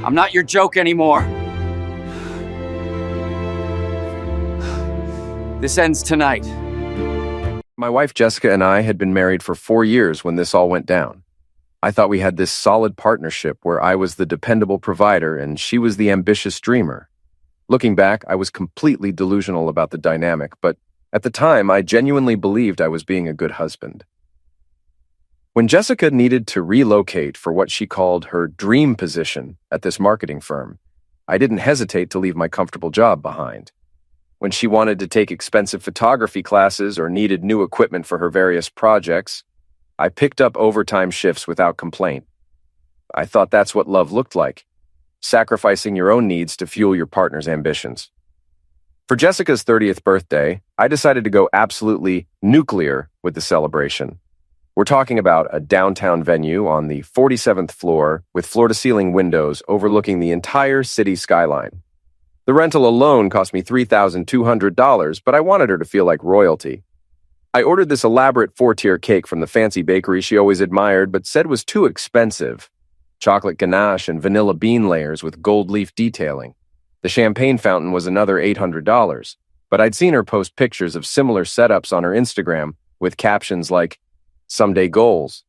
I'm not your joke anymore. This ends tonight. My wife Jessica and I had been married for 4 years when this all went down. I thought we had this solid partnership where I was the dependable provider and she was the ambitious dreamer. Looking back, I was completely delusional about the dynamic, but at the time, I genuinely believed I was being a good husband. When Jessica needed to relocate for what she called her dream position at this marketing firm, I didn't hesitate to leave my comfortable job behind. When she wanted to take expensive photography classes or needed new equipment for her various projects, I picked up overtime shifts without complaint. I thought that's what love looked like, sacrificing your own needs to fuel your partner's ambitions. For Jessica's 30th birthday, I decided to go absolutely nuclear with the celebration. We're talking about a downtown venue on the 47th floor with floor-to-ceiling windows overlooking the entire city skyline. The rental alone cost me $3,200, but I wanted her to feel like royalty. I ordered this elaborate 4-tier cake from the fancy bakery she always admired but said was too expensive. Chocolate ganache and vanilla bean layers with gold leaf detailing. The champagne fountain was another $800, but I'd seen her post pictures of similar setups on her Instagram with captions like, "Someday goals."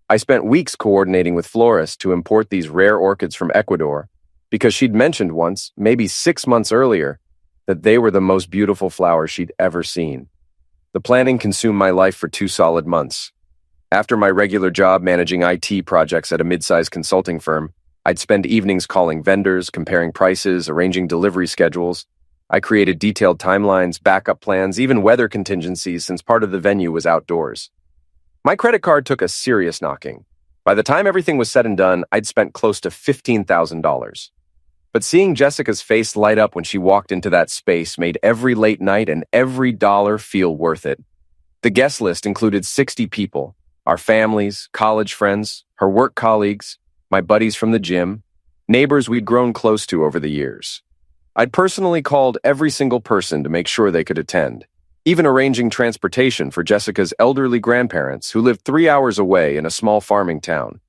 I spent weeks coordinating with florists to import these rare orchids from Ecuador because she'd mentioned once, maybe 6 months earlier, that they were the most beautiful flowers she'd ever seen. The planning consumed my life for 2 solid months. After my regular job managing IT projects at a mid-sized consulting firm, I'd spend evenings calling vendors, comparing prices, arranging delivery schedules. I created detailed timelines, backup plans, even weather contingencies since part of the venue was outdoors. My credit card took a serious knocking. By the time everything was said and done, I'd spent close to $15,000. But seeing Jessica's face light up when she walked into that space made every late night and every dollar feel worth it. The guest list included 60 people, our families, college friends, her work colleagues, my buddies from the gym, neighbors we'd grown close to over the years. I'd personally called every single person to make sure they could attend, even arranging transportation for Jessica's elderly grandparents who lived 3 hours away in a small farming town.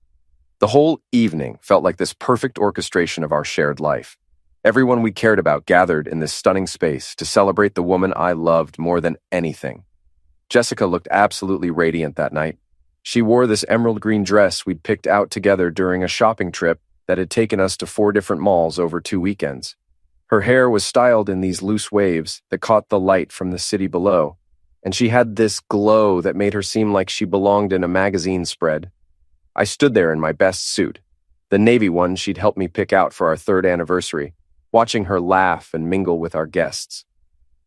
The whole evening felt like this perfect orchestration of our shared life. Everyone we cared about gathered in this stunning space to celebrate the woman I loved more than anything. Jessica looked absolutely radiant that night. She wore this emerald green dress we'd picked out together during a shopping trip that had taken us to 4 different malls over 2 weekends. Her hair was styled in these loose waves that caught the light from the city below, and she had this glow that made her seem like she belonged in a magazine spread. I stood there in my best suit, the navy one she'd helped me pick out for our 3rd anniversary, watching her laugh and mingle with our guests.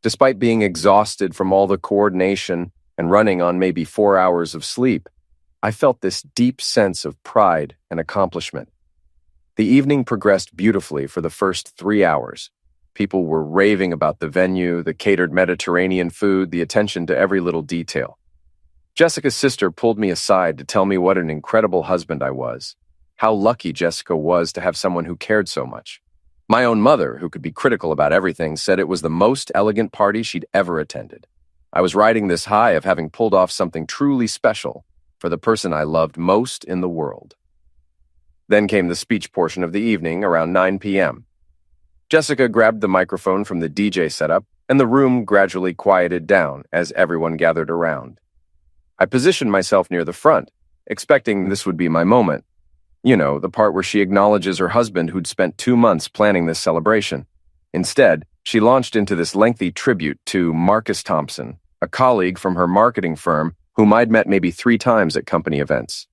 Despite being exhausted from all the coordination and running on maybe 4 hours of sleep, I felt this deep sense of pride and accomplishment. The evening progressed beautifully for the first 3 hours. People were raving about the venue, the catered Mediterranean food, the attention to every little detail. Jessica's sister pulled me aside to tell me what an incredible husband I was, how lucky Jessica was to have someone who cared so much. My own mother, who could be critical about everything, said it was the most elegant party she'd ever attended. I was riding this high of having pulled off something truly special for the person I loved most in the world. Then came the speech portion of the evening around 9 p.m. Jessica grabbed the microphone from the DJ setup, and the room gradually quieted down as everyone gathered around. I positioned myself near the front, expecting this would be my moment. You know, the part where she acknowledges her husband who'd spent 2 months planning this celebration. Instead, she launched into this lengthy tribute to Marcus Thompson, a colleague from her marketing firm whom I'd met maybe 3 times at company events.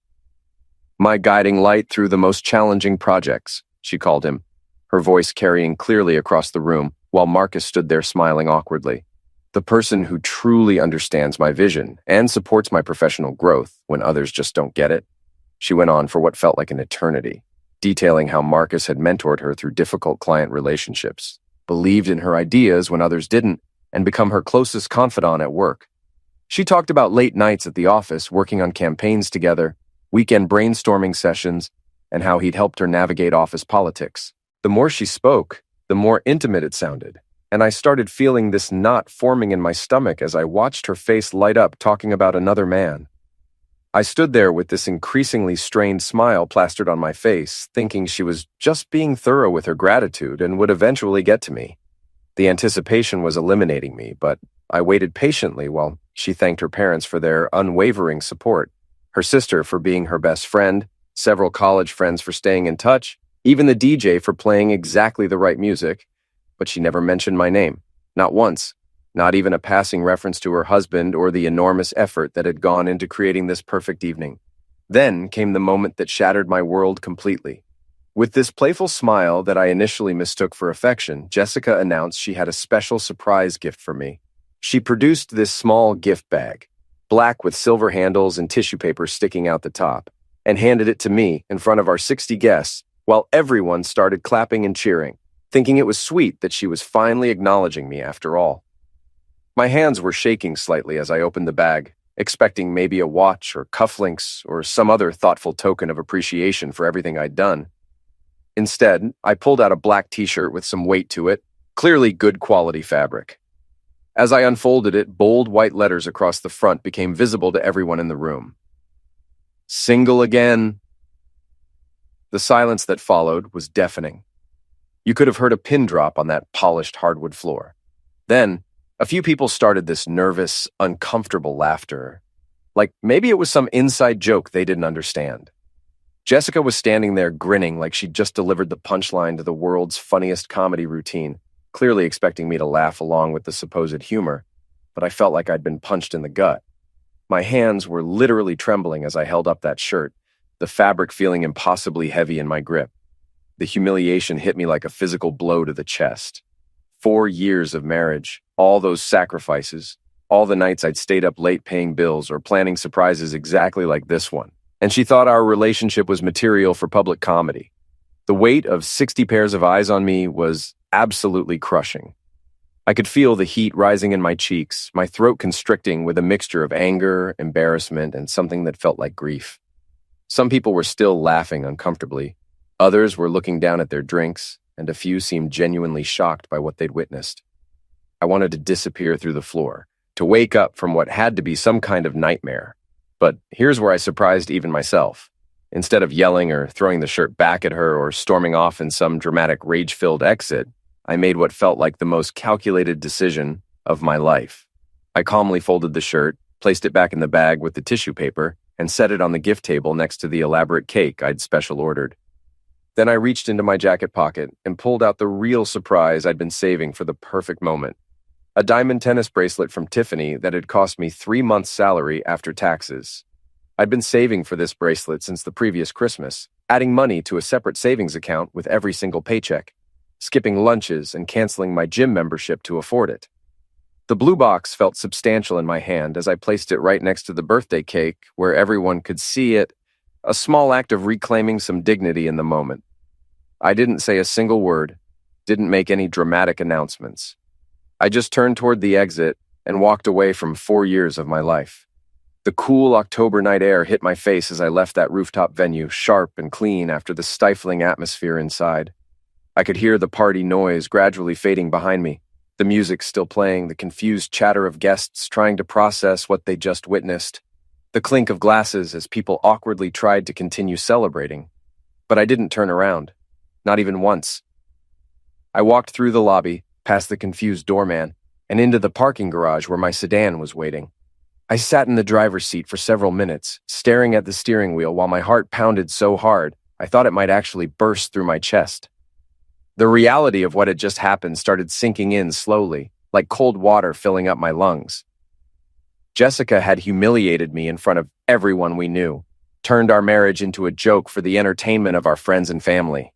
My guiding light through the most challenging projects, she called him, her voice carrying clearly across the room while Marcus stood there smiling awkwardly. The person who truly understands my vision and supports my professional growth when others just don't get it. She went on for what felt like an eternity, detailing how Marcus had mentored her through difficult client relationships, believed in her ideas when others didn't, and become her closest confidant at work. She talked about late nights at the office working on campaigns together, weekend brainstorming sessions, and how he'd helped her navigate office politics. The more she spoke, the more intimate it sounded, and I started feeling this knot forming in my stomach as I watched her face light up talking about another man. I stood there with this increasingly strained smile plastered on my face, thinking she was just being thorough with her gratitude and would eventually get to me. The anticipation was eliminating me, but I waited patiently while she thanked her parents for their unwavering support, her sister for being her best friend, several college friends for staying in touch, even the DJ for playing exactly the right music, but she never mentioned my name, not once, not even a passing reference to her husband or the enormous effort that had gone into creating this perfect evening. Then came the moment that shattered my world completely. With this playful smile that I initially mistook for affection, Jessica announced she had a special surprise gift for me. She produced this small gift bag, black with silver handles and tissue paper sticking out the top, and handed it to me in front of our 60 guests while everyone started clapping and cheering, thinking it was sweet that she was finally acknowledging me after all. My hands were shaking slightly as I opened the bag, expecting maybe a watch or cufflinks or some other thoughtful token of appreciation for everything I'd done. Instead, I pulled out a black t-shirt with some weight to it, clearly good quality fabric. As I unfolded it, bold white letters across the front became visible to everyone in the room. Single again. The silence that followed was deafening. You could have heard a pin drop on that polished hardwood floor. Then, a few people started this nervous, uncomfortable laughter, like maybe it was some inside joke they didn't understand. Jessica was standing there grinning like she'd just delivered the punchline to the world's funniest comedy routine, clearly expecting me to laugh along with the supposed humor, but I felt like I'd been punched in the gut. My hands were literally trembling as I held up that shirt, the fabric feeling impossibly heavy in my grip. The humiliation hit me like a physical blow to the chest. 4 years of marriage, all those sacrifices, all the nights I'd stayed up late paying bills or planning surprises exactly like this one. And she thought our relationship was material for public comedy. The weight of 60 pairs of eyes on me was absolutely crushing. I could feel the heat rising in my cheeks, my throat constricting with a mixture of anger, embarrassment, and something that felt like grief. Some people were still laughing uncomfortably. Others were looking down at their drinks, and a few seemed genuinely shocked by what they'd witnessed. I wanted to disappear through the floor, to wake up from what had to be some kind of nightmare. But here's where I surprised even myself. Instead of yelling or throwing the shirt back at her or storming off in some dramatic rage-filled exit, I made what felt like the most calculated decision of my life. I calmly folded the shirt, placed it back in the bag with the tissue paper, and set it on the gift table next to the elaborate cake I'd special ordered. Then I reached into my jacket pocket and pulled out the real surprise I'd been saving for the perfect moment. A diamond tennis bracelet from Tiffany that had cost me 3 months' salary after taxes. I'd been saving for this bracelet since the previous Christmas, adding money to a separate savings account with every single paycheck, skipping lunches and canceling my gym membership to afford it. The blue box felt substantial in my hand as I placed it right next to the birthday cake where everyone could see it, a small act of reclaiming some dignity in the moment. I didn't say a single word, didn't make any dramatic announcements. I just turned toward the exit and walked away from 4 years of my life. The cool October night air hit my face as I left that rooftop venue, sharp and clean after the stifling atmosphere inside. I could hear the party noise gradually fading behind me, the music still playing, the confused chatter of guests trying to process what they just witnessed, the clink of glasses as people awkwardly tried to continue celebrating. But I didn't turn around, not even once. I walked through the lobby, past the confused doorman, and into the parking garage where my sedan was waiting. I sat in the driver's seat for several minutes, staring at the steering wheel while my heart pounded so hard I thought it might actually burst through my chest. The reality of what had just happened started sinking in slowly, like cold water filling up my lungs. Jessica had humiliated me in front of everyone we knew, turned our marriage into a joke for the entertainment of our friends and family.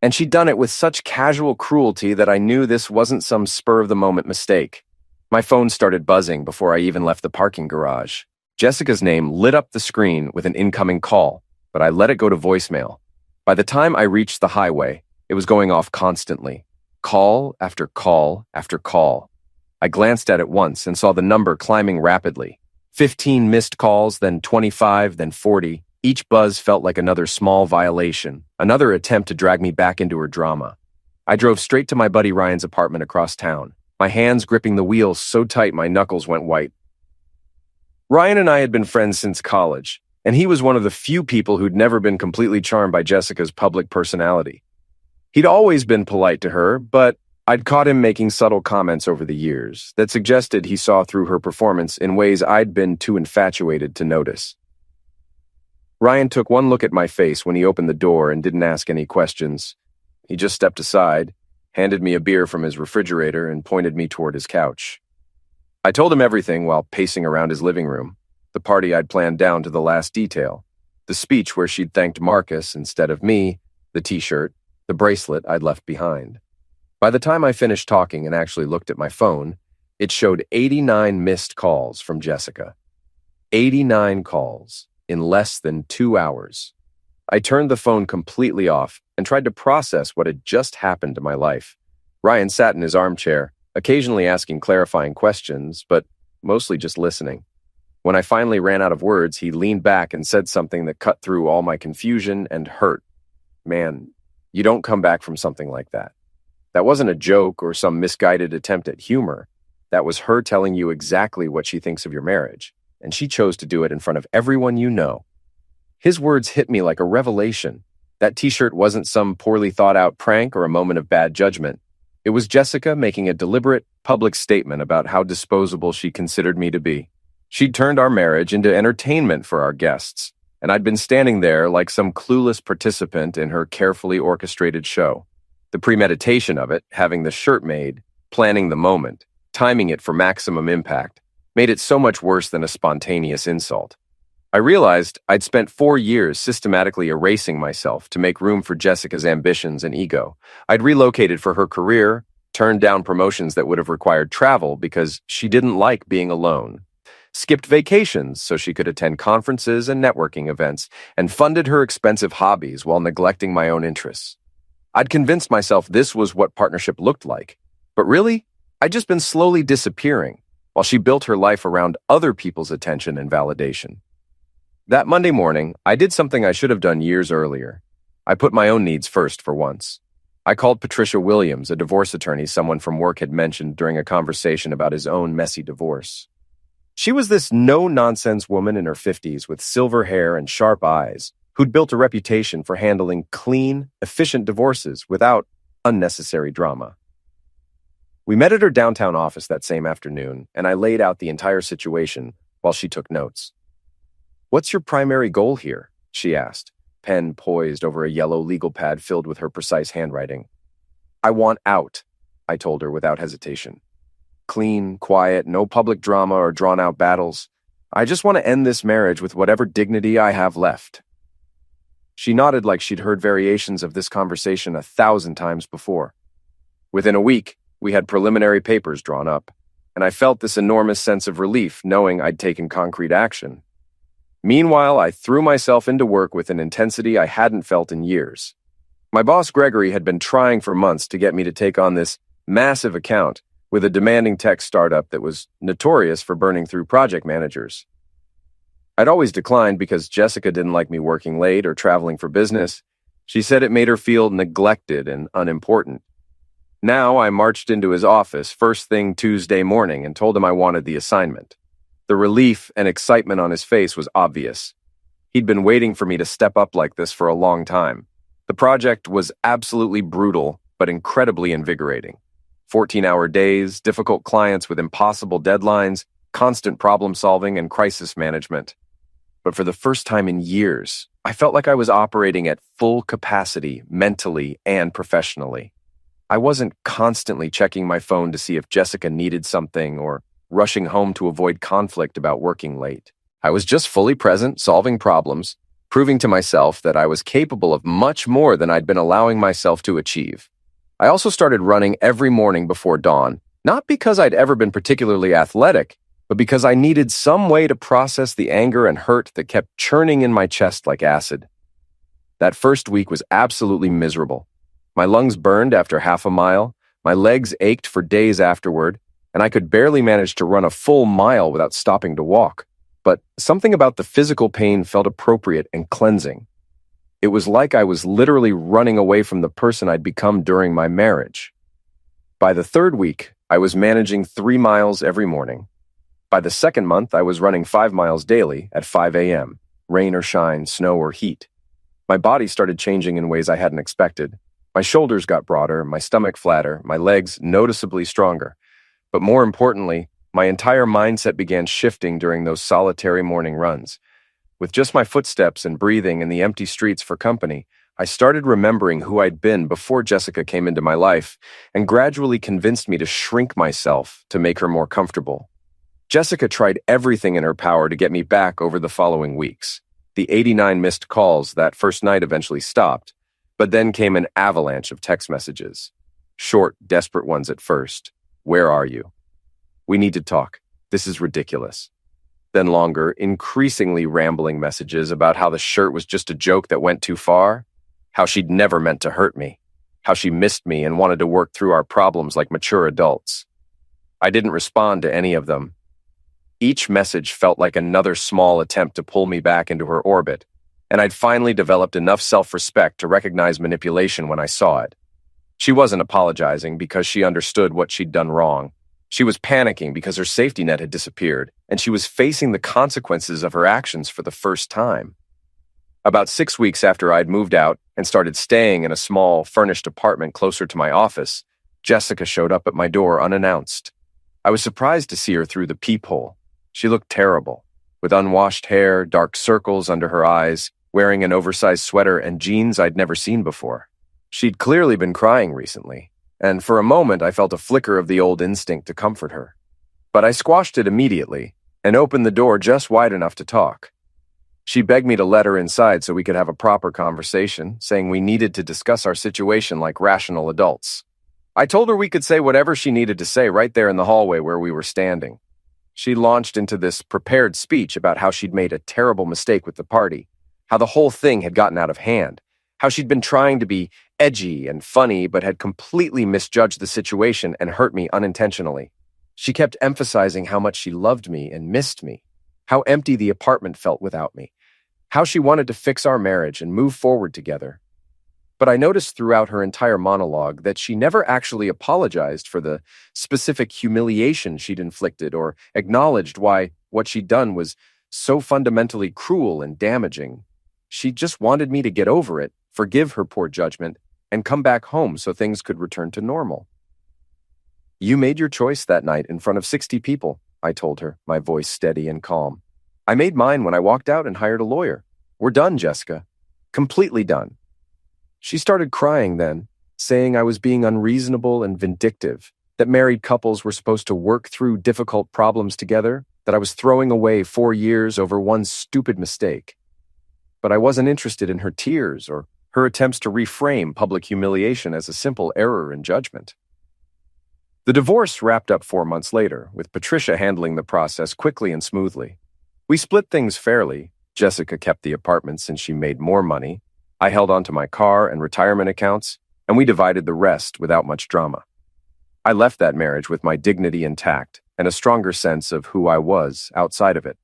And she'd done it with such casual cruelty that I knew this wasn't some spur-of-the-moment mistake. My phone started buzzing before I even left the parking garage. Jessica's name lit up the screen with an incoming call, but I let it go to voicemail. By the time I reached the highway, it was going off constantly. Call after call after call. I glanced at it once and saw the number climbing rapidly. 15 missed calls, then 25, then 40. Each buzz felt like another small violation, another attempt to drag me back into her drama. I drove straight to my buddy Ryan's apartment across town, my hands gripping the wheels so tight my knuckles went white. Ryan and I had been friends since college, and he was one of the few people who'd never been completely charmed by Jessica's public personality. He'd always been polite to her, but I'd caught him making subtle comments over the years that suggested he saw through her performance in ways I'd been too infatuated to notice. Ryan took one look at my face when he opened the door and didn't ask any questions. He just stepped aside, handed me a beer from his refrigerator, and pointed me toward his couch. I told him everything while pacing around his living room, the party I'd planned down to the last detail, the speech where she'd thanked Marcus instead of me, the t-shirt, the bracelet I'd left behind. By the time I finished talking and actually looked at my phone, it showed 89 missed calls from Jessica. 89 calls in less than 2 hours. I turned the phone completely off and tried to process what had just happened to my life. Ryan sat in his armchair, occasionally asking clarifying questions, but mostly just listening. When I finally ran out of words, he leaned back and said something that cut through all my confusion and hurt. Man, you don't come back from something like that. That wasn't a joke or some misguided attempt at humor. That was her telling you exactly what she thinks of your marriage, and she chose to do it in front of everyone you know. His words hit me like a revelation. That t-shirt wasn't some poorly thought out prank or a moment of bad judgment. It was Jessica making a deliberate, public statement about how disposable she considered me to be. She'd turned our marriage into entertainment for our guests, and I'd been standing there like some clueless participant in her carefully orchestrated show. The premeditation of it, having the shirt made, planning the moment, timing it for maximum impact, made it so much worse than a spontaneous insult. I realized I'd spent 4 years systematically erasing myself to make room for Jessica's ambitions and ego. I'd relocated for her career, turned down promotions that would have required travel because she didn't like being alone, skipped vacations so she could attend conferences and networking events, and funded her expensive hobbies while neglecting my own interests. I'd convinced myself this was what partnership looked like, but really, I'd just been slowly disappearing while she built her life around other people's attention and validation. That Monday morning, I did something I should have done years earlier. I put my own needs first for once. I called Patricia Williams, a divorce attorney someone from work had mentioned during a conversation about his own messy divorce. She was this no-nonsense woman in her 50s with silver hair and sharp eyes, who'd built a reputation for handling clean, efficient divorces without unnecessary drama. We met at her downtown office that same afternoon, and I laid out the entire situation while she took notes. "What's your primary goal here?" she asked, pen poised over a yellow legal pad filled with her precise handwriting. "I want out," I told her without hesitation. "Clean, quiet, no public drama or drawn-out battles. I just want to end this marriage with whatever dignity I have left." She nodded like she'd heard variations of this conversation 1,000 times before. Within a week, we had preliminary papers drawn up, and I felt this enormous sense of relief knowing I'd taken concrete action. Meanwhile, I threw myself into work with an intensity I hadn't felt in years. My boss, Gregory, had been trying for months to get me to take on this massive account with a demanding tech startup that was notorious for burning through project managers. I'd always declined because Jessica didn't like me working late or traveling for business. She said it made her feel neglected and unimportant. Now I marched into his office first thing Tuesday morning and told him I wanted the assignment. The relief and excitement on his face was obvious. He'd been waiting for me to step up like this for a long time. The project was absolutely brutal, but incredibly invigorating. 14-hour days, difficult clients with impossible deadlines, constant problem-solving, and crisis management. But for the first time in years, I felt like I was operating at full capacity mentally and professionally. I wasn't constantly checking my phone to see if Jessica needed something or rushing home to avoid conflict about working late. I was just fully present, solving problems, proving to myself that I was capable of much more than I'd been allowing myself to achieve. I also started running every morning before dawn, not because I'd ever been particularly athletic, but because I needed some way to process the anger and hurt that kept churning in my chest like acid. That first week was absolutely miserable. My lungs burned after half a mile, my legs ached for days afterward, and I could barely manage to run a full mile without stopping to walk. But something about the physical pain felt appropriate and cleansing. It was like I was literally running away from the person I'd become during my marriage. By the third week, I was managing 3 miles every morning. By the second month, I was running 5 miles daily at 5 a.m. rain or shine, snow or heat. My body started changing in ways I hadn't expected. My shoulders got broader, my stomach flatter, my legs noticeably stronger. But more importantly, my entire mindset began shifting during those solitary morning runs. With just my footsteps and breathing in the empty streets for company, I started remembering who I'd been before Jessica came into my life and gradually convinced me to shrink myself to make her more comfortable. Jessica tried everything in her power to get me back over the following weeks. The 89 missed calls that first night eventually stopped, but then came an avalanche of text messages. Short, desperate ones at first. Where are you? We need to talk. This is ridiculous. Then longer, increasingly rambling messages about how the shirt was just a joke that went too far, how she'd never meant to hurt me, how she missed me and wanted to work through our problems like mature adults. I didn't respond to any of them. Each message felt like another small attempt to pull me back into her orbit, and I'd finally developed enough self-respect to recognize manipulation when I saw it. She wasn't apologizing because she understood what she'd done wrong. She was panicking because her safety net had disappeared, and she was facing the consequences of her actions for the first time. About 6 weeks after I'd moved out and started staying in a small, furnished apartment closer to my office, Jessica showed up at my door unannounced. I was surprised to see her through the peephole. She looked terrible, with unwashed hair, dark circles under her eyes, wearing an oversized sweater and jeans I'd never seen before. She'd clearly been crying recently, and for a moment I felt a flicker of the old instinct to comfort her. But I squashed it immediately and opened the door just wide enough to talk. She begged me to let her inside so we could have a proper conversation, saying we needed to discuss our situation like rational adults. I told her we could say whatever she needed to say right there in the hallway where we were standing. She launched into this prepared speech about how she'd made a terrible mistake with the party, how the whole thing had gotten out of hand, how she'd been trying to be edgy and funny but had completely misjudged the situation and hurt me unintentionally. She kept emphasizing how much she loved me and missed me, how empty the apartment felt without me, how she wanted to fix our marriage and move forward together. But I noticed throughout her entire monologue that she never actually apologized for the specific humiliation she'd inflicted or acknowledged why what she'd done was so fundamentally cruel and damaging. She just wanted me to get over it, forgive her poor judgment, and come back home so things could return to normal. You made your choice that night in front of 60 people, I told her, my voice steady and calm. I made mine when I walked out and hired a lawyer. We're done, Jessica. Completely done. She started crying then, saying I was being unreasonable and vindictive, that married couples were supposed to work through difficult problems together, that I was throwing away 4 years over one stupid mistake. But I wasn't interested in her tears or her attempts to reframe public humiliation as a simple error in judgment. The divorce wrapped up 4 months later, with Patricia handling the process quickly and smoothly. We split things fairly. Jessica kept the apartment since she made more money. I held onto my car and retirement accounts, and we divided the rest without much drama. I left that marriage with my dignity intact and a stronger sense of who I was outside of it.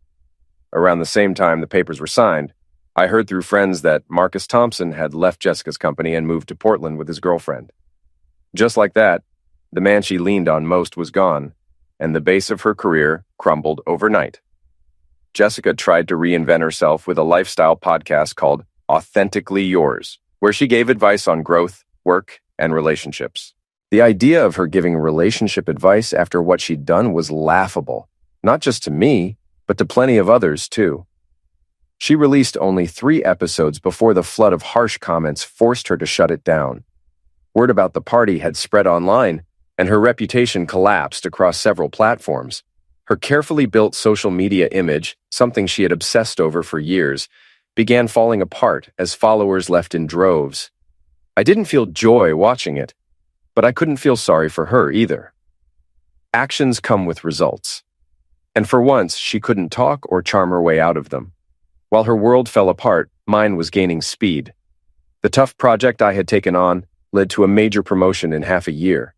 Around the same time the papers were signed, I heard through friends that Marcus Thompson had left Jessica's company and moved to Portland with his girlfriend. Just like that, the man she leaned on most was gone, and the base of her career crumbled overnight. Jessica tried to reinvent herself with a lifestyle podcast called Authentically Yours, where she gave advice on growth, work, and relationships. The idea of her giving relationship advice after what she'd done was laughable, not just to me, but to plenty of others too. She released only 3 episodes before the flood of harsh comments forced her to shut it down. Word about the party had spread online, and her reputation collapsed across several platforms. Her carefully built social media image, something she had obsessed over for years, began falling apart as followers left in droves. I didn't feel joy watching it, but I couldn't feel sorry for her either. Actions come with results. And for once, she couldn't talk or charm her way out of them. While her world fell apart, mine was gaining speed. The tough project I had taken on led to a major promotion in half a year.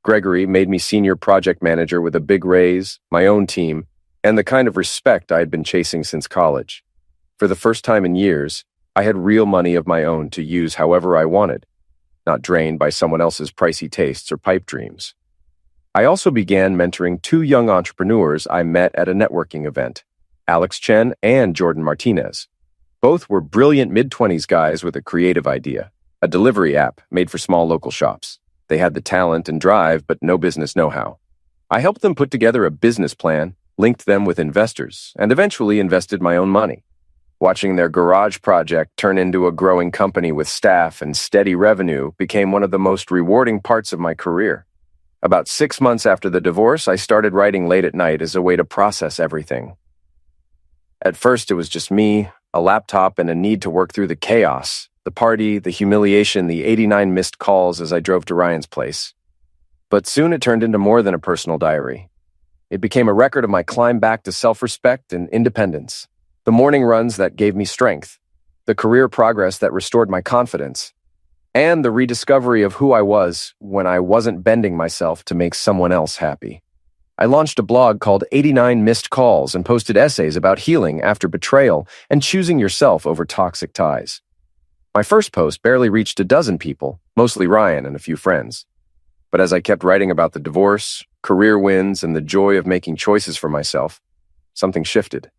Gregory made me senior project manager with a big raise, my own team, and the kind of respect I had been chasing since college. For the first time in years, I had real money of my own to use however I wanted, not drained by someone else's pricey tastes or pipe dreams. I also began mentoring 2 young entrepreneurs I met at a networking event, Alex Chen and Jordan Martinez. Both were brilliant mid-20s guys with a creative idea, a delivery app made for small local shops. They had the talent and drive, but no business know-how. I helped them put together a business plan, linked them with investors, and eventually invested my own money. Watching their garage project turn into a growing company with staff and steady revenue became one of the most rewarding parts of my career. About 6 months after the divorce, I started writing late at night as a way to process everything. At first, it was just me, a laptop, and a need to work through the chaos, the party, the humiliation, the 89 missed calls as I drove to Ryan's place. But soon it turned into more than a personal diary. It became a record of my climb back to self-respect and independence. The morning runs that gave me strength, the career progress that restored my confidence, and the rediscovery of who I was when I wasn't bending myself to make someone else happy. I launched a blog called 89 Missed Calls and posted essays about healing after betrayal and choosing yourself over toxic ties. My first post barely reached a dozen people, mostly Ryan and a few friends. But as I kept writing about the divorce, career wins, and the joy of making choices for myself, something shifted.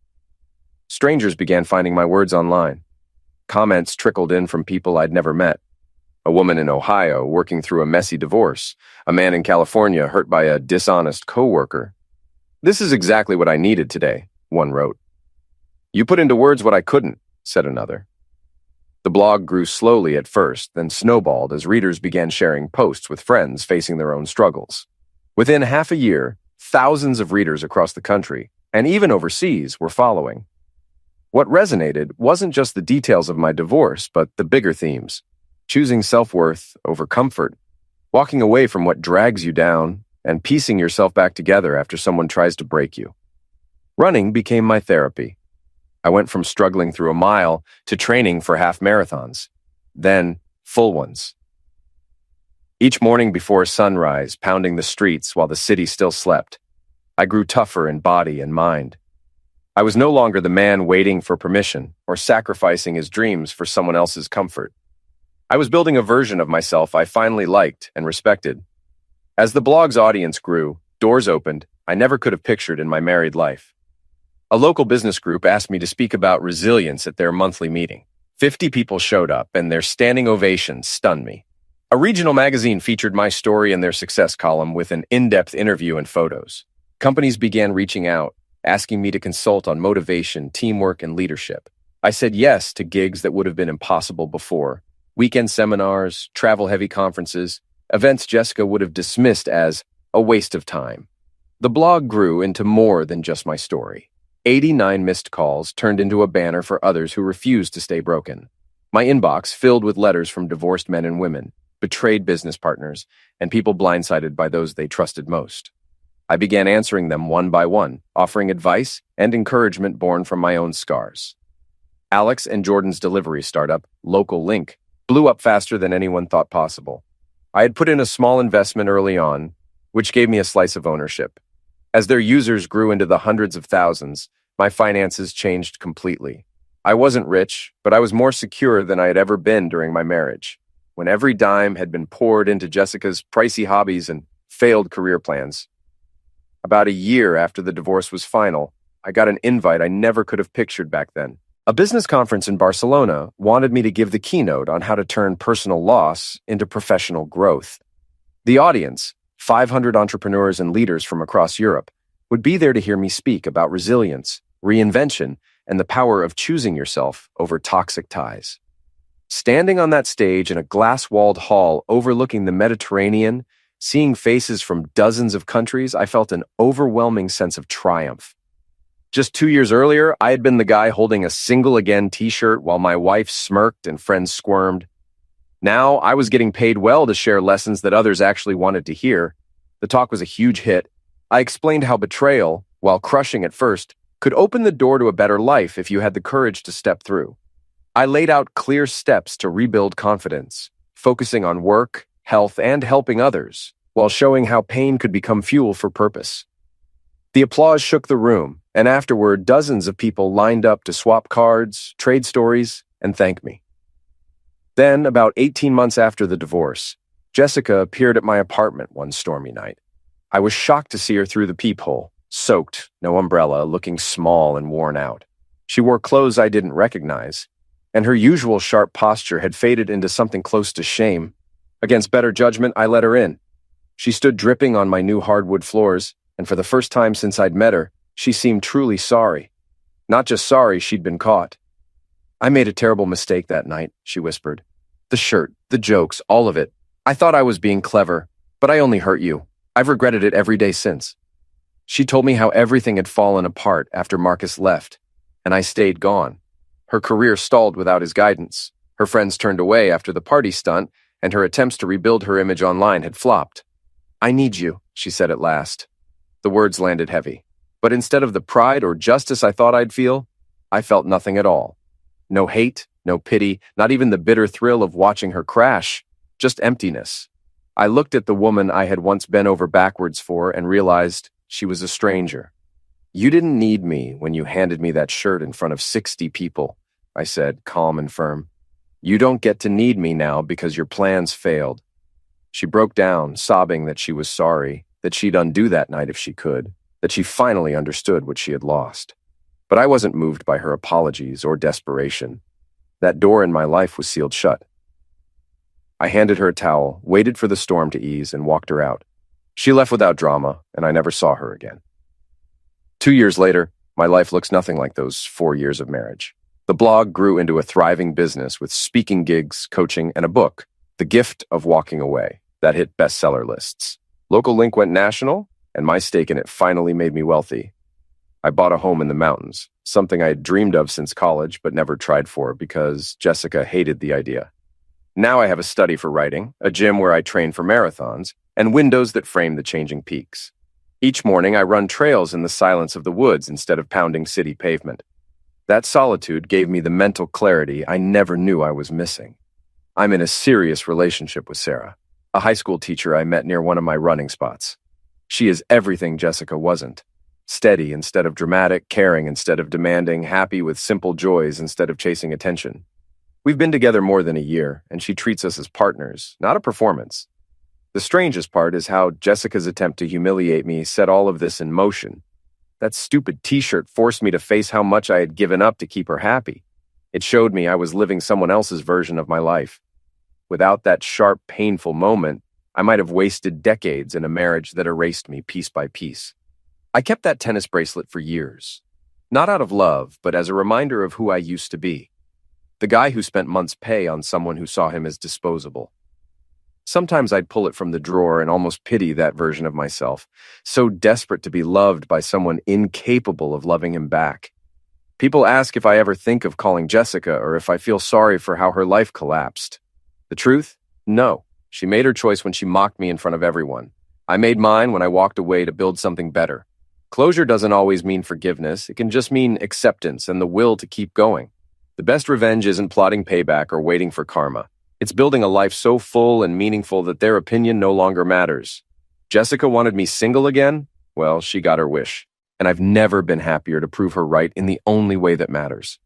Strangers began finding my words online. Comments trickled in from people I'd never met. A woman in Ohio working through a messy divorce, a man in California hurt by a dishonest coworker. "This is exactly what I needed today," one wrote. "You put into words what I couldn't," said another. The blog grew slowly at first, then snowballed as readers began sharing posts with friends facing their own struggles. Within half a year, thousands of readers across the country, and even overseas, were following. What resonated wasn't just the details of my divorce, but the bigger themes. Choosing self-worth over comfort, walking away from what drags you down, and piecing yourself back together after someone tries to break you. Running became my therapy. I went from struggling through a mile to training for half marathons, then full ones. Each morning before sunrise, pounding the streets while the city still slept, I grew tougher in body and mind. I was no longer the man waiting for permission or sacrificing his dreams for someone else's comfort. I was building a version of myself I finally liked and respected. As the blog's audience grew, doors opened I never could have pictured in my married life. A local business group asked me to speak about resilience at their monthly meeting. 50 people showed up, and their standing ovation stunned me. A regional magazine featured my story in their success column with an in-depth interview and photos. Companies began reaching out, asking me to consult on motivation, teamwork, and leadership. I said yes to gigs that would have been impossible before. Weekend seminars, travel-heavy conferences, events Jessica would have dismissed as a waste of time. The blog grew into more than just my story. 89 missed calls turned into a banner for others who refused to stay broken. My inbox filled with letters from divorced men and women, betrayed business partners, and people blindsided by those they trusted most. I began answering them one by one, offering advice and encouragement born from my own scars. Alex and Jordan's delivery startup, Local Link, blew up faster than anyone thought possible. I had put in a small investment early on, which gave me a slice of ownership. As their users grew into the hundreds of thousands, my finances changed completely. I wasn't rich, but I was more secure than I had ever been during my marriage, when every dime had been poured into Jessica's pricey hobbies and failed career plans. About a year after the divorce was final, I got an invite I never could have pictured back then. A business conference in Barcelona wanted me to give the keynote on how to turn personal loss into professional growth. The audience, 500 entrepreneurs and leaders from across Europe, would be there to hear me speak about resilience, reinvention, and the power of choosing yourself over toxic ties. Standing on that stage in a glass-walled hall overlooking the Mediterranean, seeing faces from dozens of countries, I felt an overwhelming sense of triumph. Just 2 years earlier, I had been the guy holding a Single Again t-shirt while my wife smirked and friends squirmed. Now, I was getting paid well to share lessons that others actually wanted to hear. The talk was a huge hit. I explained how betrayal, while crushing at first, could open the door to a better life if you had the courage to step through. I laid out clear steps to rebuild confidence, focusing on work, health, and helping others, while showing how pain could become fuel for purpose. The applause shook the room, and afterward, dozens of people lined up to swap cards, trade stories, and thank me. Then, about 18 months after the divorce, Jessica appeared at my apartment one stormy night. I was shocked to see her through the peephole, soaked, no umbrella, looking small and worn out. She wore clothes I didn't recognize, and her usual sharp posture had faded into something close to shame. Against better judgment, I let her in. She stood dripping on my new hardwood floors, and for the first time since I'd met her, she seemed truly sorry. Not just sorry she'd been caught. "I made a terrible mistake that night," she whispered. "The shirt, the jokes, all of it. I thought I was being clever, but I only hurt you. I've regretted it every day since." She told me how everything had fallen apart after Marcus left, and I stayed gone. Her career stalled without his guidance. Her friends turned away after the party stunt, and her attempts to rebuild her image online had flopped. "I need you," she said at last. The words landed heavy, but instead of the pride or justice I thought I'd feel, I felt nothing at all. No hate, no pity, not even the bitter thrill of watching her crash, just emptiness. I looked at the woman I had once bent over backwards for and realized she was a stranger. "You didn't need me when you handed me that shirt in front of 60 people," I said, calm and firm. "You don't get to need me now because your plans failed." She broke down, sobbing that she was sorry, that she'd undo that night if she could, that she finally understood what she had lost. But I wasn't moved by her apologies or desperation. That door in my life was sealed shut. I handed her a towel, waited for the storm to ease, and walked her out. She left without drama, and I never saw her again. 2 years later, my life looks nothing like those 4 years of marriage. The blog grew into a thriving business with speaking gigs, coaching, and a book, The Gift of Walking Away, that hit bestseller lists. Local Link went national, and my stake in it finally made me wealthy. I bought a home in the mountains, something I had dreamed of since college but never tried for because Jessica hated the idea. Now I have a study for writing, a gym where I train for marathons, and windows that frame the changing peaks. Each morning I run trails in the silence of the woods instead of pounding city pavement. That solitude gave me the mental clarity I never knew I was missing. I'm in a serious relationship with Sarah, a high school teacher I met near one of my running spots. She is everything Jessica wasn't. Steady instead of dramatic, caring instead of demanding, happy with simple joys instead of chasing attention. We've been together more than a year, and she treats us as partners, not a performance. The strangest part is how Jessica's attempt to humiliate me set all of this in motion. That stupid t-shirt forced me to face how much I had given up to keep her happy. It showed me I was living someone else's version of my life. Without that sharp, painful moment, I might have wasted decades in a marriage that erased me piece by piece. I kept that tennis bracelet for years. Not out of love, but as a reminder of who I used to be. The guy who spent months' pay on someone who saw him as disposable. Sometimes I'd pull it from the drawer and almost pity that version of myself, so desperate to be loved by someone incapable of loving him back. People ask if I ever think of calling Jessica or if I feel sorry for how her life collapsed. The truth? No. She made her choice when she mocked me in front of everyone. I made mine when I walked away to build something better. Closure doesn't always mean forgiveness. It can just mean acceptance and the will to keep going. The best revenge isn't plotting payback or waiting for karma. It's building a life so full and meaningful that their opinion no longer matters. Jessica wanted me single again? Well, she got her wish. And I've never been happier to prove her right in the only way that matters.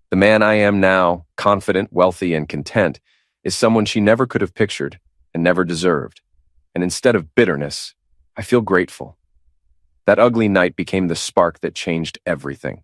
The man I am now, confident, wealthy, and content, is someone she never could have pictured and never deserved. And instead of bitterness, I feel grateful. That ugly night became the spark that changed everything.